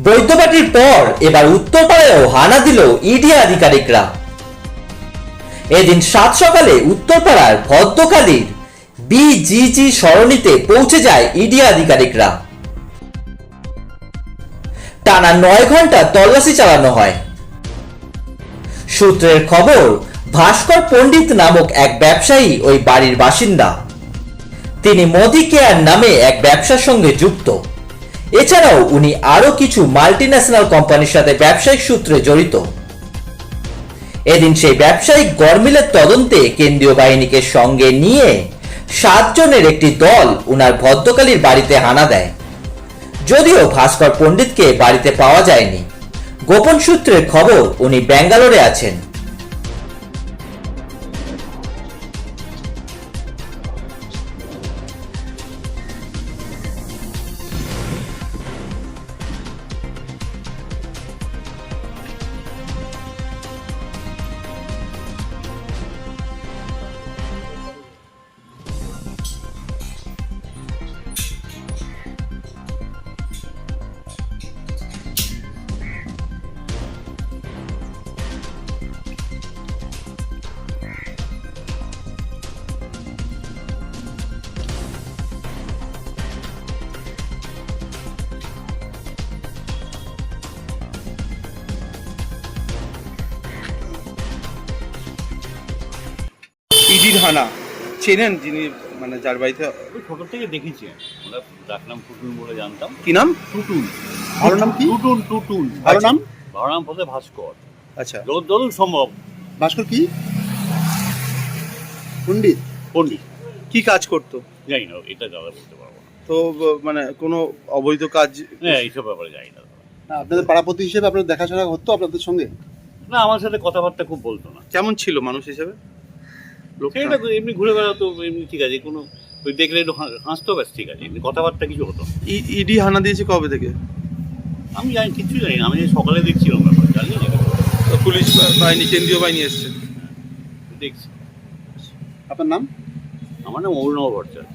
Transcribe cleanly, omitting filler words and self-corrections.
বৈদ্যবাটির পর এবার উত্তরপাড়ায়ও হানা দিল ইডি আধিকারিকরা। এদিন 7 সকালে উত্তরপাড়ার ভদ্রকালীর বিজিজি সরণিতে পৌঁছে যায় ইডি আধিকারিকরা। টানা 9 ঘন্টা তল্লাশি চালানো হয়। সূত্রের খবর, ভাস্কর পণ্ডিত নামক এক ব্যবসায়ী ওই বাড়ির বাসিন্দা। তিনি মোদি কেয়ার নামে এক ব্যবসার সঙ্গে যুক্ত। এছাড়াও উনি আরো কিছু মাল্টিন্যাশনাল কোম্পানির সাথে ব্যবসায়িক সূত্রে জড়িত। এদিন সেই ব্যবসায়িক গরমিলের তদন্তে কেন্দ্রীয় বাহিনীকে সঙ্গে নিয়ে 7 জনের একটি দল উনার ভদ্রকালীর বাড়িতে হানা দেয়। যদিও ভাস্কর পণ্ডিতকে বাড়িতে পাওয়া যায়নি। গোপন সূত্রের খবর, উনি ব্যাঙ্গালোরে আছেন। ইডির হানা চেনেন যিনি, মানে যার বাড়িতে? ওই ছোট থেকে দেখেছি, আমরা ডাকনাম টুটুল বলে জানতাম। কি নাম? টুটুল। ভালো নাম কি? টুটুল টুটুল। ভালো নাম? ভালো নাম হচ্ছে ভাস্কর। আচ্ছা, যতদূর সম্ভব ভাস্কর কি পণ্ডিত? পণ্ডিত। কি কাজ করতো? জানি না, এটা দাদা বলতে পারবো না। তো মানে কোনো অবৈধ কাজ? হ্যাঁ, এইসব ব্যাপারে জানি না। না, আপনাদের পাড়াপতি হিসেবে আপনার দেখাশোনা হতো আপনাদের সঙ্গে? না, আমার সাথে কথাবার্তা খুব বলতো না। কেমন ছিল মানুষ হিসেবে লোকটা? সেটা এমনি ঘুরে বেড়াতো, এমনি ঠিক আছে, কোনো ওই দেখলে একটু হাসতো, ব্যাস ঠিক আছে, এমনি কথাবার্তা কিছু হতো না। ইডি হানা দিয়েছে কবে থেকে? আমি জানি, কিচ্ছু জানি না। আমি সকালে দেখছিলাম ব্যাপার, জানি না। তো পুলিশ বাহিনী, কেন্দ্রীয় বাহিনী এসছে? দেখছি। আপনার নাম? আমার নাম অরুণব ভট্টাচার্য।